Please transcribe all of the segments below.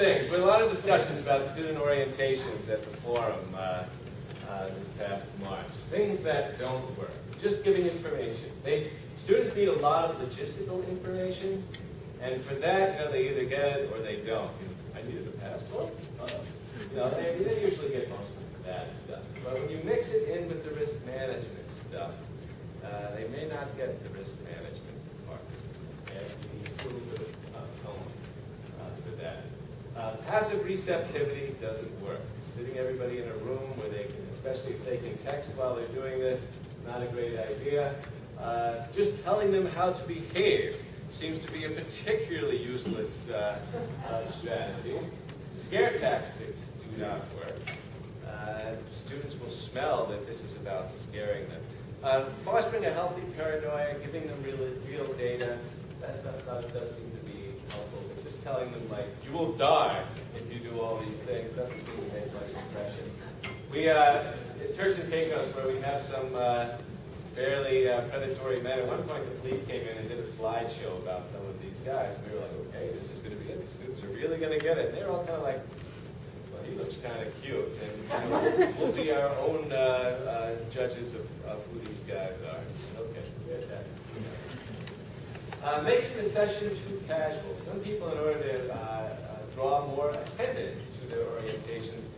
things. We had a lot of discussions about student orientations at the forum this past March. Things that don't work. Just giving information. Students need a lot of logistical information, and for that, they either get it or they don't. I needed a passport. They usually get most of that stuff. But when you mix it in with the risk management stuff, they may not get the risk management parts. And you need a little bit of tone for that. Passive receptivity doesn't work. Sitting everybody in a room where they can, especially if they can text while they're doing this, not a great idea. Just telling them how to behave seems to be a particularly useless strategy. Scare tactics do not work. Students will smell that this is about scaring them. Fostering a healthy paranoia, giving them real data, that stuff does seem to be helpful. But just telling them, like, you will die if you do all these things doesn't seem to make much impression. We, at Turks and Caicos, where we have some fairly predatory men, at one point the police came in and did a slideshow about some of these guys. And we were like, okay, this is going to be it. The students are really going to get it. And they were all kind of like, well, he looks kind of cute. And we'll be our own judges of who these guys are. Okay, so there's that. Making the session too casual. Some people, in order to draw more attendance to their orientations,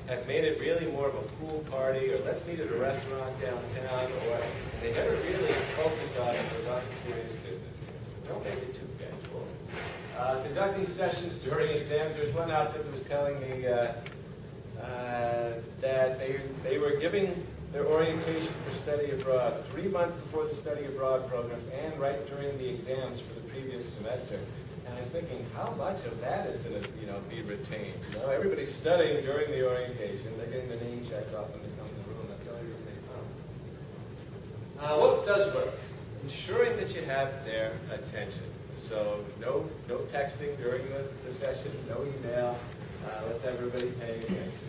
have made it really more of a pool party, or let's meet at a restaurant downtown, or they never really focus on it or not serious business here. So don't make it too casual. Conducting sessions during exams. There was one outfit that was telling me that they were giving their orientation for study abroad 3 months before the study abroad programs and right during the exams for the previous semester. And I was thinking, how much of that is going to, be retained? Everybody's studying during the orientation. They're getting their name checked off when they come in the room. That's the only reason they come. What does work? Ensuring that you have their attention. So no texting during the session, no email. Let's have everybody paying attention.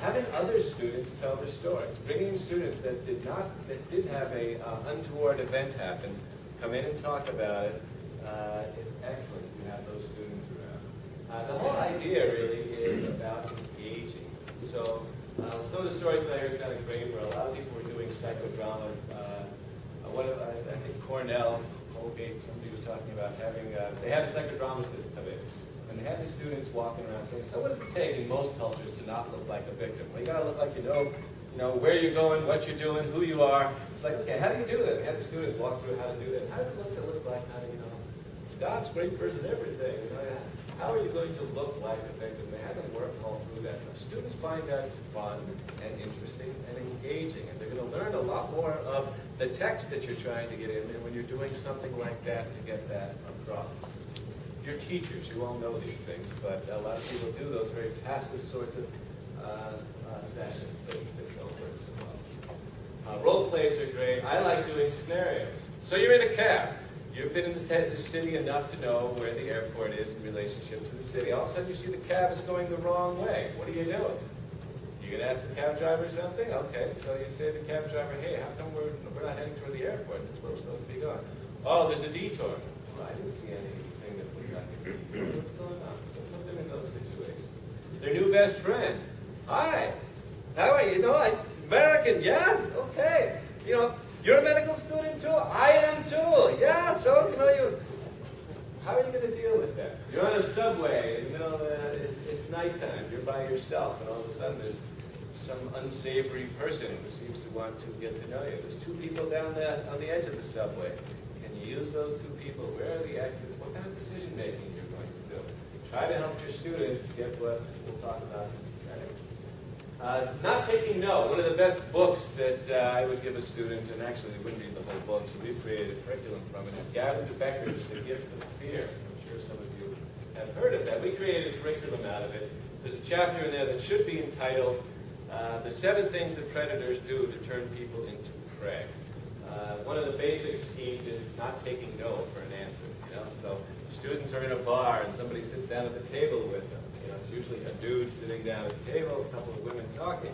Having other students tell their stories. Bringing in students that did have a untoward event happen, come in and talk about it. Is excellent if you have those students around. The whole idea really is about engaging. So some of the stories that I heard sounded great where a lot of people were doing psychodrama. I think Cornell, Colgate, somebody was talking about having, they had a psychodramatist come in. And they had the students walking around saying, so what does it take in most cultures to not look like a victim? Well, you got to look like you know where you're going, what you're doing, who you are. It's like, okay, how do you do that? They had the students walk through how to do that. How does it look like? How do God's great person, everything. How are you going to look like a victim? They had them work all through that stuff. Students find that fun and interesting and engaging, and they're going to learn a lot more of the text that you're trying to get in there when you're doing something like that to get that across. Your teachers, you all know these things, but a lot of people do those very passive sorts of sessions that don't work so well. Role plays are great. I like doing scenarios. So you're in a cab. You've been in this city enough to know where the airport is in relationship to the city. All of a sudden you see the cab is going the wrong way. What are you doing? You going to ask the cab driver something? Okay, so you say to the cab driver, hey, how come we're not heading toward the airport? That's where we're supposed to be going. Oh, there's a detour. Well, I didn't see anything that looked like a detour. What's going on? So put them in those situations. Their new best friend. Hi. How are you? American, yeah? Okay. You're a medical student too? I am too. Yeah, so, how are you going to deal with that? You're on a subway, it's nighttime, you're by yourself, and all of a sudden there's some unsavory person who seems to want to get to know you. There's two people down on the edge of the subway. Can you use those two people? Where are the exits? What kind of decision making you're going to do? Try to help your students get what we'll talk about in a second. Not taking no. One of the best books that I would give a student, and actually we wouldn't read the whole book, so we've created a curriculum from it, is Gavin de Becker's The Gift of Fear. I'm sure some of you have heard of that. We created a curriculum out of it. There's a chapter in there that should be entitled The 7 Things That Predators Do to Turn People into Prey. One of the basic schemes is not taking no for an answer. So students are in a bar and somebody sits down at the table with them. It's usually a dude sitting down at the table, a couple of women talking.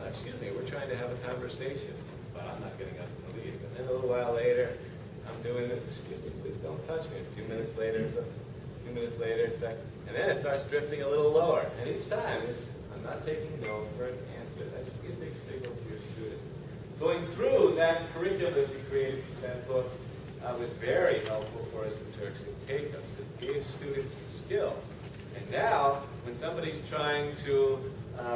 Excuse me, we're trying to have a conversation, but I'm not getting up to leave. And then a little while later, I'm doing this. Excuse me, please don't touch me. A few minutes later, it's a A few minutes later, it's back. And then it starts drifting a little lower. And each time, I'm not taking no for an answer. That should be a big signal to your students. Going through that curriculum that we created for that book was very helpful for us in Turks and Caicos, because it gave students skills. And now, when somebody's trying to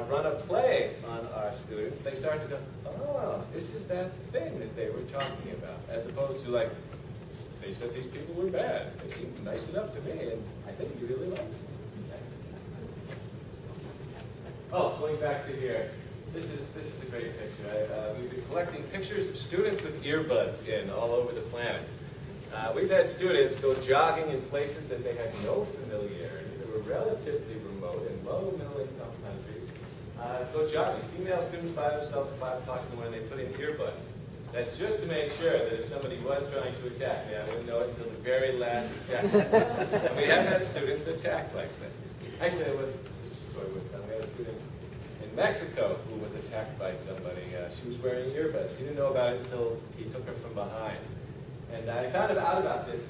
run a play on our students, they start to go, oh, this is that thing that they were talking about, as opposed to like, they said these people were bad. They seemed nice enough to me, and I think you really like them. Oh, going back to here. This is a great picture. We've been collecting pictures of students with earbuds in all over the planet. We've had students go jogging in places that they had no familiarity, that were relatively remote in low and middle income countries. Go jogging. Female students by themselves at 5 o'clock in the morning, they put in earbuds. That's just to make sure that if somebody was trying to attack me, I wouldn't know it until the very last second. And we have had students attacked like that. Actually, this is a story one time. We had a student in Mexico who was attacked by somebody. She was wearing earbuds. She didn't know about it until he took her from behind. And I found out about this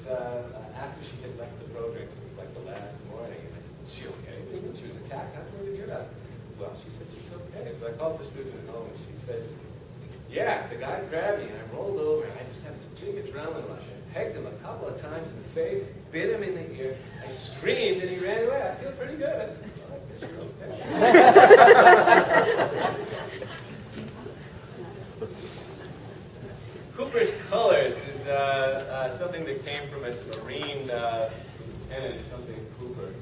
after she had left the program. So it was like the last morning. And I said, is she okay? And she was attacked. How did you hear about it? Well, she said she was okay. So I called the student at home, and she said, yeah, the guy grabbed me, and I rolled over, and I just had this big adrenaline rush. I pegged him a couple of times in the face, bit him in the ear. I screamed, and he ran away. I feel pretty good. I said, oh, I guess you're okay. Cooper's colors is something that came from a Marine lieutenant, something Cooper.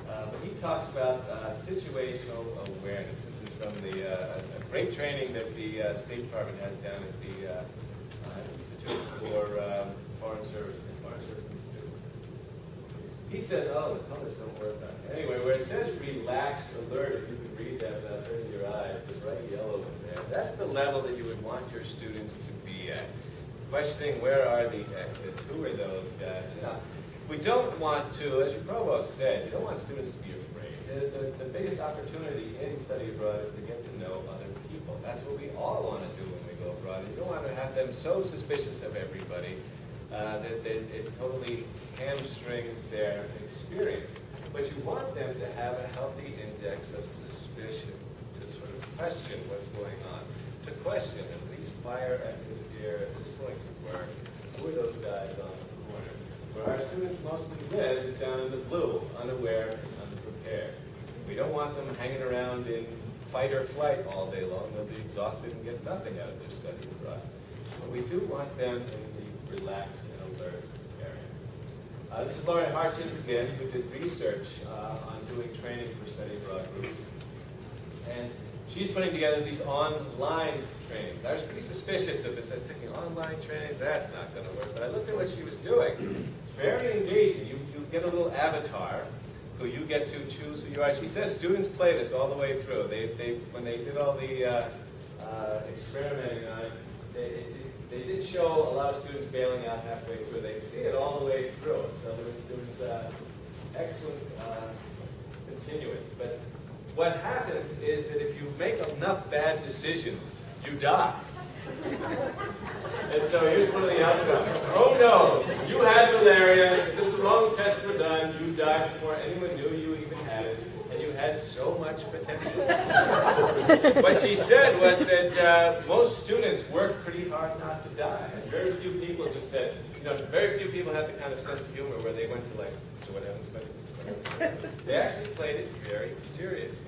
But he talks about situational awareness. This is from a great training that the State Department has down at the Institute for Foreign Service Institute. He says, oh, the colors don't work on it. Anyway, where it says relaxed alert, if you can read that without hurting your eyes, the bright yellow in there, that's the level that you would want your students to be at. Questioning where are the exits, who are those guys? You know, we don't want to, as your provost said, you don't want students to be afraid. The biggest opportunity in study abroad is to get to know other people. That's what we all want to do when we go abroad. And you don't want to have them so suspicious of everybody that it totally hamstrings their experience. But you want them to have a healthy index of suspicion, to sort of question what's going on, to question at least fire exits here, is this going to work? Who are those guys on the corner? Where our students mostly live is down in the blue, unaware and unprepared. We don't want them hanging around in fight or flight all day long. They'll be exhausted and get nothing out of their study abroad. But we do want them in the relaxed and alert area. This is Lauren Harches again, who did research on doing training for study abroad groups. And she's putting together these online trainings. I was pretty suspicious of this. I was thinking, online trainings, that's not going to work. But I looked at what she was doing. It's very engaging. You get a little avatar who you get to choose who you are. She says students play this all the way through. When they did all the experimenting on it, they did show a lot of students bailing out halfway through. They'd see it all the way through. So there was excellent continuance. But what happens is that if you make enough bad decisions, you die. And so here's one of the outcomes. Oh no, you had malaria, because the wrong tests were done, you died before anyone knew you even had it, and you had so much potential. What she said was that most students work pretty hard not to die. And very few people just said, very few people have the kind of sense of humor where they went to like, so what happens if they actually played it very seriously.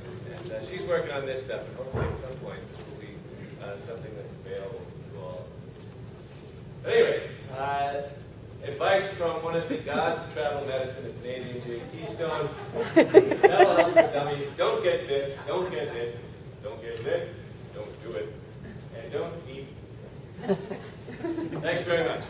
And she's working on this stuff, and hopefully at some point this will be something that's available to all. But anyway, advice from one of the gods of travel medicine at Canadian J. Keystone. Telehealth for dummies. Don't get bit. Don't get bit. Don't get bit. Don't do it. And don't eat. Thanks very much.